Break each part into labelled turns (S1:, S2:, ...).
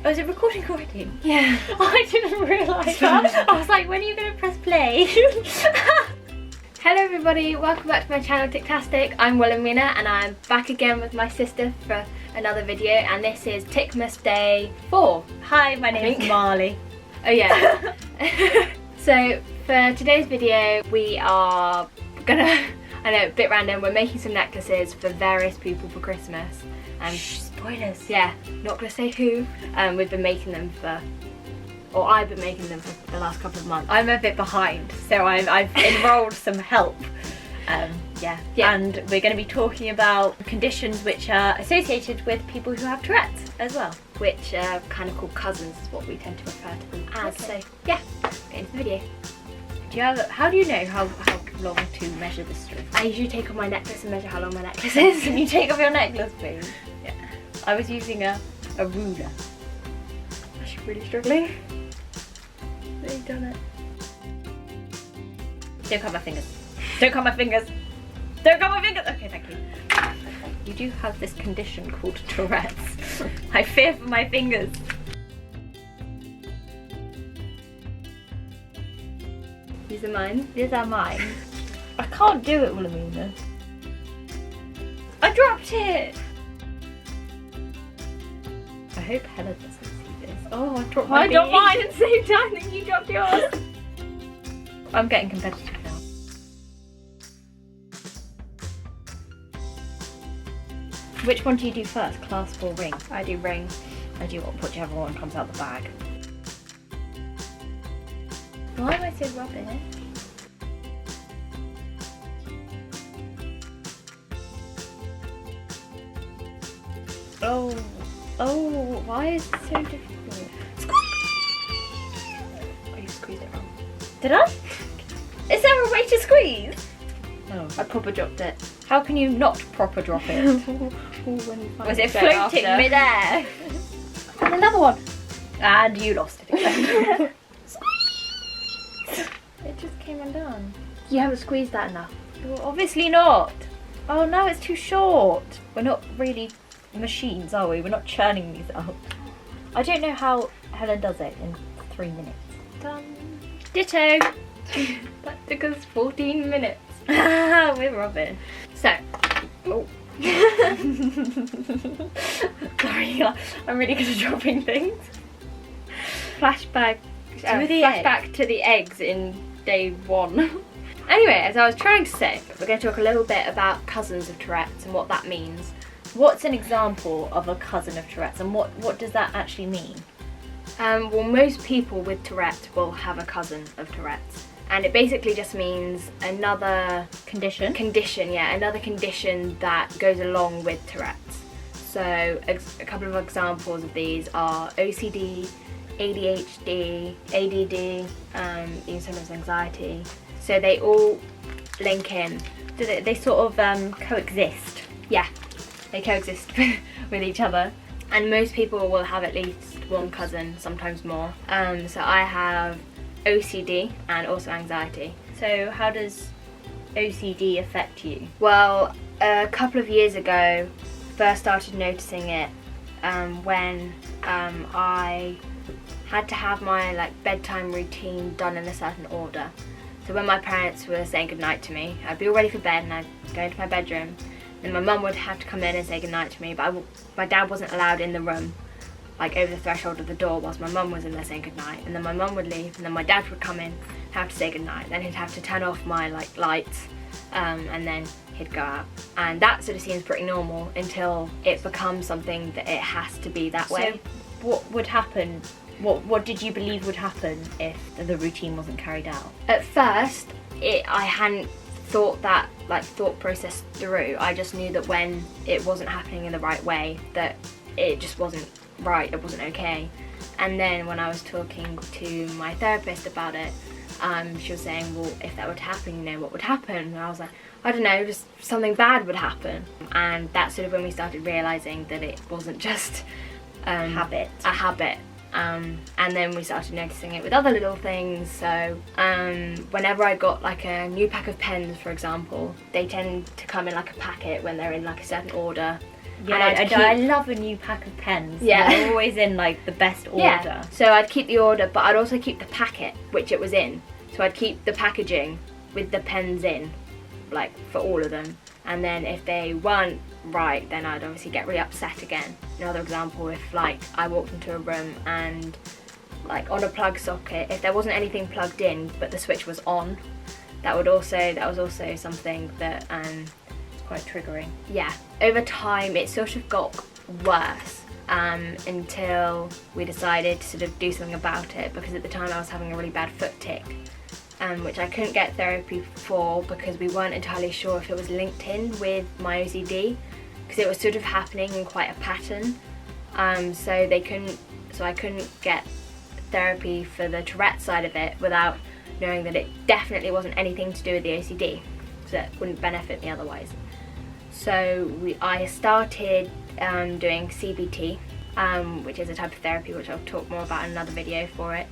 S1: Oh, is it recording already?
S2: Yeah.
S1: I didn't realise that. I was like, when are you going to press play?
S2: Hello everybody, welcome back to my channel Tictastic. I'm Wilamena and I'm back again with my sister for another video, and this is Ticmas Day 4.
S1: Hi, my name's Marley.
S2: Oh yeah. So for today's video we are gonna, I know, a bit random, we're making some necklaces for various people for Christmas.
S1: Shh, spoilers.
S2: Yeah, not gonna say who. We've been making them for, or I've been making them for the last couple of months.
S1: I'm a bit behind, so I've enrolled some help. Yeah, and we're going to be talking about conditions which are associated with people who have Tourette as well.
S2: Which are kind of called cousins, is what we tend to refer to them as.
S1: Okay.
S2: So yeah, get into the video.
S1: How do you know how long to measure the string?
S2: I usually take off my necklace and measure how long my necklace is.
S1: Can you take off your necklace, please?
S2: Yeah.
S1: I was using a ruler.
S2: I'm actually really struggling. They've done it.
S1: Don't cut my fingers. Don't cut my fingers. Don't cut my fingers. Okay, thank you. You do have this condition called Tourette's. I fear for my fingers.
S2: These are mine.
S1: These are mine. I can't do it, Wilamena. I dropped it. I hope Helen doesn't see this. Oh, I dropped my
S2: I dropped mine at the same time that you dropped yours.
S1: I'm getting competitive now. Which one do you do first, clasp or ring?
S2: I do ring.
S1: I do whichever one comes out the bag.
S2: Why am I so rubbish?
S1: Oh, why is it so difficult?
S2: Oh, you squeezed it wrong.
S1: Did I? Is there a way to squeeze?
S2: No. I proper dropped it.
S1: How can you not proper drop it? Was it floating mid-air? And another one. And you lost it again.
S2: It just came undone. You haven't squeezed that enough.
S1: Well, obviously not. Oh no, it's too short. We're not really machines, are we? We're not churning these up. I don't know how Helen does it in 3 minutes.
S2: Done.
S1: Ditto.
S2: That took us 14 minutes.
S1: We're rubbish.
S2: So,
S1: sorry, I'm really good at dropping things.
S2: flashback
S1: egg.
S2: to the eggs in day 1. Anyway, as I was trying to say, we're going to talk a little bit about cousins of Tourette's and what that means.
S1: What's an example of a cousin of Tourette's, and what does that actually mean?
S2: Well, most people with Tourette will have a cousin of Tourette's, and it basically just means another
S1: Condition,
S2: another condition that goes along with Tourette's. So a couple of examples of these are OCD, ADHD, ADD, even sometimes anxiety. So they all link in.
S1: Do they sort of coexist?
S2: Yeah, they coexist with each other. And most people will have at least one cousin, sometimes more. So I have OCD and also anxiety.
S1: So how does OCD affect you?
S2: Well, a couple of years ago, first started noticing it when I had to have my bedtime routine done in a certain order. So when my parents were saying goodnight to me, I'd be all ready for bed and I'd go into my bedroom, and my mum would have to come in and say goodnight to me, but my dad wasn't allowed in the room, over the threshold of the door, whilst my mum was in there saying goodnight. And then my mum would leave, and then my dad would come in, have to say goodnight, then he'd have to turn off my lights, and then he'd go out. And that sort of seems pretty normal until it becomes something that it has to be that way.
S1: So what would happen? What did you believe would happen if the routine wasn't carried out?
S2: At first, I hadn't thought that thought process through. I just knew that when it wasn't happening in the right way, that it just wasn't right, it wasn't okay. And then when I was talking to my therapist about it, she was saying, well, if that would happen, what would happen? And I was like, I don't know, just something bad would happen. And that's sort of when we started realising that it wasn't just a habit. And then we started noticing it with other little things. So whenever I got a new pack of pens, for example, they tend to come in a packet when they're in a certain order.
S1: Yeah,
S2: And
S1: I love a new pack of pens.
S2: Yeah.
S1: They're always in like the best order.
S2: Yeah. So I'd keep the order, but I'd also keep the packet which it was in. So I'd keep the packaging with the pens in, like for all of them. And then if they weren't right, then I'd obviously get really upset again. Another example, if like I walked into a room and like on a plug socket, if there wasn't anything plugged in but the switch was on, that was also something that
S1: Quite triggering.
S2: yeah, over time it sort of got worse until we decided to sort of do something about it, because at the time I was having a really bad foot tic, which I couldn't get therapy for because we weren't entirely sure if it was linked in with my OCD, because it was sort of happening in quite a pattern. So I couldn't get therapy for the Tourette side of it without knowing that it definitely wasn't anything to do with the OCD, so that wouldn't benefit me otherwise. So I started doing CBT, which is a type of therapy which I'll talk more about in another video for it.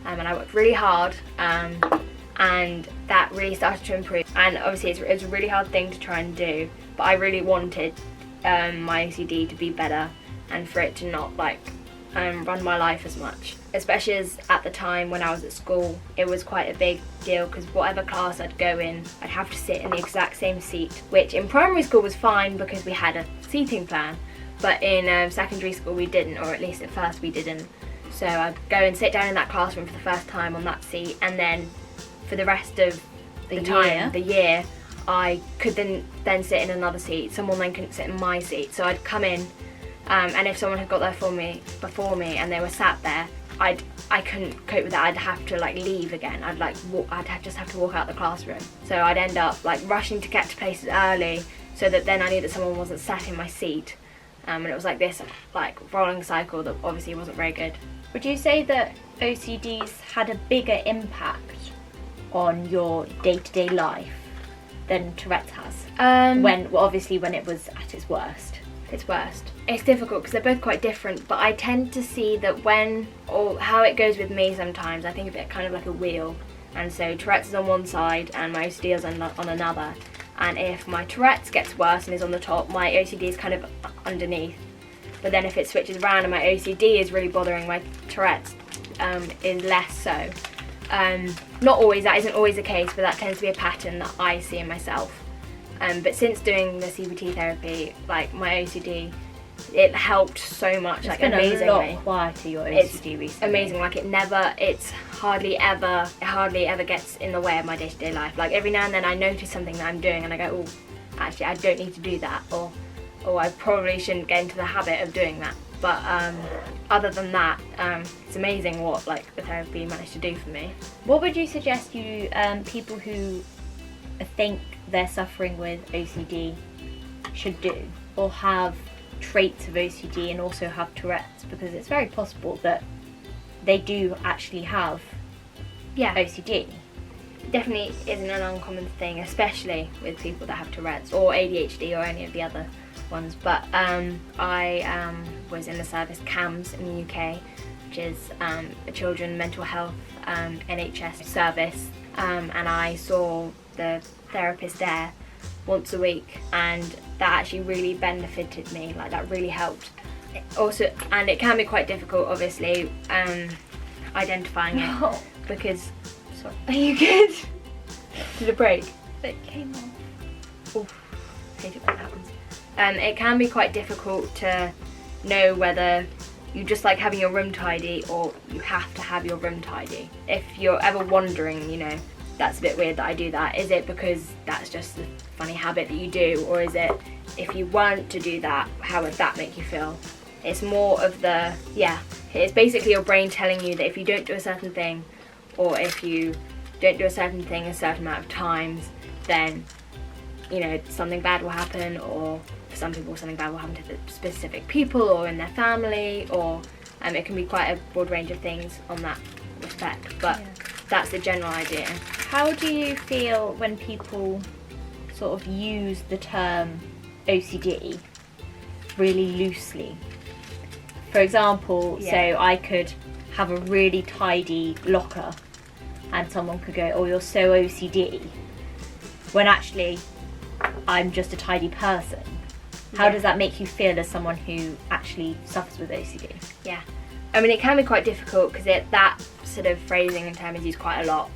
S2: And I worked really hard, and that really started to improve. And obviously it's a really hard thing to try and do, but I really wanted my OCD to be better and for it to not like run my life as much. Especially as at the time when I was at school, it was quite a big deal, because whatever class I'd go in, I'd have to sit in the exact same seat, which in primary school was fine because we had a seating plan, but in secondary school we didn't, or at least at first we didn't. So I'd go and sit down in that classroom for the first time on that seat, and then for the rest of the year, I could then sit in another seat. Someone then couldn't sit in my seat, so I'd come in, and if someone had got there before me and they were sat there, I couldn't cope with that. I'd have to like leave again. Just have to walk out the classroom. So I'd end up like rushing to get to places early, so that then I knew that someone wasn't sat in my seat. And it was like this like rolling cycle that obviously wasn't very good.
S1: Would you say that OCDs had a bigger impact on your day-to-day life than Tourette's has? When it was at its worst. It's difficult because they're both quite different, but I tend to see that how it goes with me sometimes, I think of it kind of like a wheel. And so Tourette's is on one side and my OCD is on another. And if my Tourette's gets worse and is on the top, my OCD is kind of underneath. But then if it switches around and my OCD is really bothering, my Tourette's is less so. Not always, that isn't always the case, but that tends to be a pattern that I see in myself. But since doing the CBT therapy, like my OCD, it helped so much. It's
S2: like
S1: been
S2: amazingly.
S1: a lot quieter, your OCD recently.
S2: Amazing. Like it hardly ever gets in the way of my day-to-day life. Like every now and then I notice something that I'm doing and I go, oh, actually I don't need to do that, or I probably shouldn't get into the habit of doing that. But other than that, it's amazing what like the therapy managed to do for me.
S1: What would you suggest people who think they're suffering with OCD should do, or have traits of OCD and also have Tourette's? Because it's very possible that they do actually have OCD.
S2: Definitely isn't an uncommon thing, especially with people that have Tourette's or ADHD or any of the other ones. But I was in the service CAMS in the UK, which is a children mental health NHS service, and I saw the therapist there once a week, and that actually really benefited me. Like that really helped. Also, and it can be quite difficult, obviously, identifying it because. Sorry, are you good? Did it break?
S1: It came off.
S2: Oof, hate it when that happens. It can be quite difficult to know whether you just like having your room tidy or you have to have your room tidy. If you're ever wondering, that's a bit weird that I do that. Is it because that's just a funny habit that you do, or is it if you weren't to do that, how would that make you feel? It's more of it's basically your brain telling you that if you don't do a certain thing, or if you don't do a certain thing a certain amount of times, then something bad will happen, or for some people something bad will happen to the specific people or in their family, or it can be quite a broad range of things on that respect, but that's the general idea.
S1: How do you feel when people sort of use the term OCD really loosely? For example, so I could have a really tidy locker and someone could go, oh, you're so OCD, when actually I'm just a tidy person. How does that make you feel as someone who actually suffers with OCD?
S2: Yeah. I mean, it can be quite difficult because that sort of phrasing and term is used quite a lot.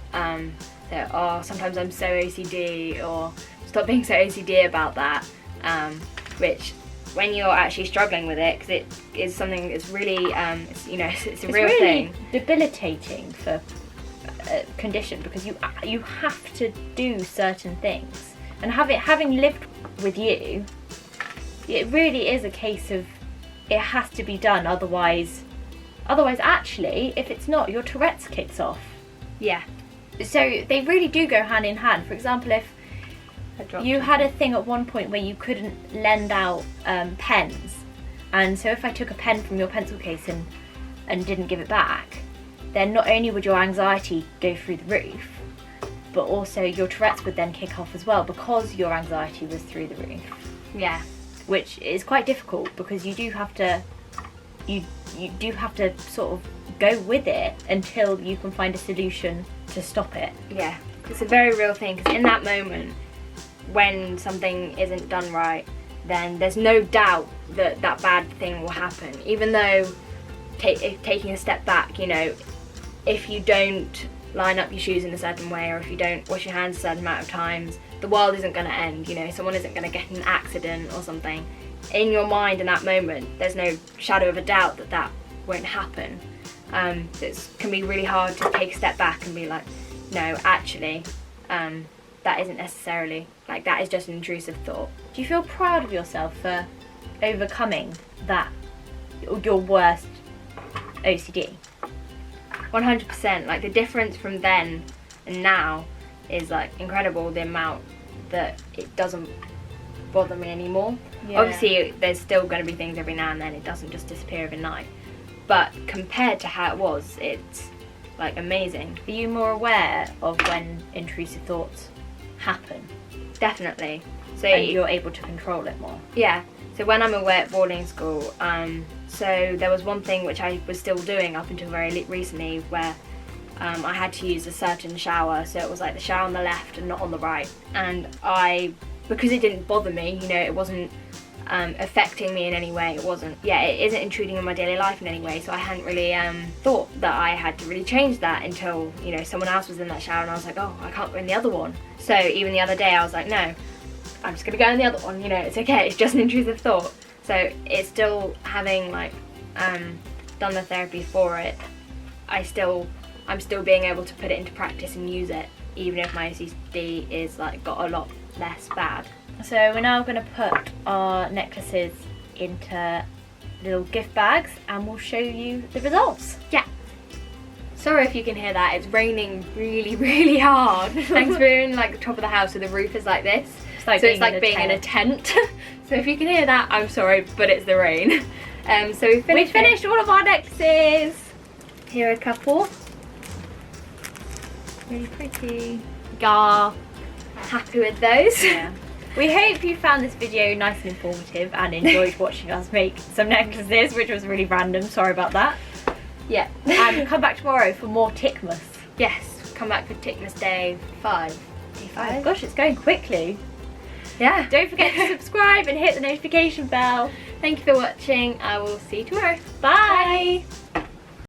S2: Sometimes I'm so OCD, or stop being so OCD about that, which when you're actually struggling with it, because it is something that's really, it's a real thing.
S1: It's really debilitating for a condition, because you have to do certain things. And having lived with you, it really is a case of it has to be done, otherwise actually, if it's not, your Tourette's kicks off.
S2: Yeah.
S1: So they really do go hand in hand. For example, if you had a thing at one point where you couldn't lend out pens, and so if I took a pen from your pencil case and didn't give it back, then not only would your anxiety go through the roof, but also your Tourette's would then kick off as well, because your anxiety was through the roof.
S2: Yeah.
S1: Which is quite difficult, because you do have to sort of go with it until you can find a solution to stop it.
S2: Yeah, it's a very real thing, because in that moment when something isn't done right, then there's no doubt that bad thing will happen, even though taking a step back, if you don't line up your shoes in a certain way, or if you don't wash your hands a certain amount of times, the world isn't going to end. Someone isn't going to get in an accident or something. In your mind in that moment, there's no shadow of a doubt that won't happen. It can be really hard to take a step back and be like, no, actually, that isn't necessarily, that is just an intrusive thought.
S1: Do you feel proud of yourself for overcoming that, your worst OCD?
S2: 100%. The difference from then and now is incredible, the amount that it doesn't bother me anymore. Yeah. Obviously there's still going to be things every now and then, it doesn't just disappear overnight, but compared to how it was, it's amazing.
S1: Are you more aware of when intrusive thoughts happen?
S2: Definitely. So
S1: you're able to control it more?
S2: Yeah. So when I'm away at boarding school, so there was one thing which I was still doing up until very recently, where I had to use a certain shower, so it was the shower on the left and not on the right, and because it didn't bother me, it wasn't affecting me in any way, it isn't intruding on my daily life in any way, so I hadn't really thought that I had to really change that until someone else was in that shower, and I was like, oh, I can't go in the other one. So even the other day I was like, no, I'm just gonna go in the other one, it's okay, it's just an intrusive thought. So it's still, having done the therapy for it, I'm still being able to put it into practice and use it, even if my OCD is got a lot less bad.
S1: So we're now going to put our necklaces into little gift bags, and we'll show you the results.
S2: Yeah. Sorry if you can hear that, it's raining really, really hard. Thanks, we're in the top of the house, so the roof is like this. It's like being in a tent. So if you can hear that, I'm sorry, but it's the rain. So we finished all of our necklaces. Here are a couple. Really pretty. Gar. Happy with those.
S1: Yeah. We hope you found this video nice and informative and enjoyed watching us make some necklaces, which was really random. Sorry about that.
S2: Yeah.
S1: And come back tomorrow for more Ticmas.
S2: Yes, come back for Ticmas Day 5. Day 5?
S1: Gosh, it's going quickly.
S2: Yeah.
S1: Don't forget to subscribe and hit the notification bell.
S2: Thank you for watching. I will see you tomorrow.
S1: Bye.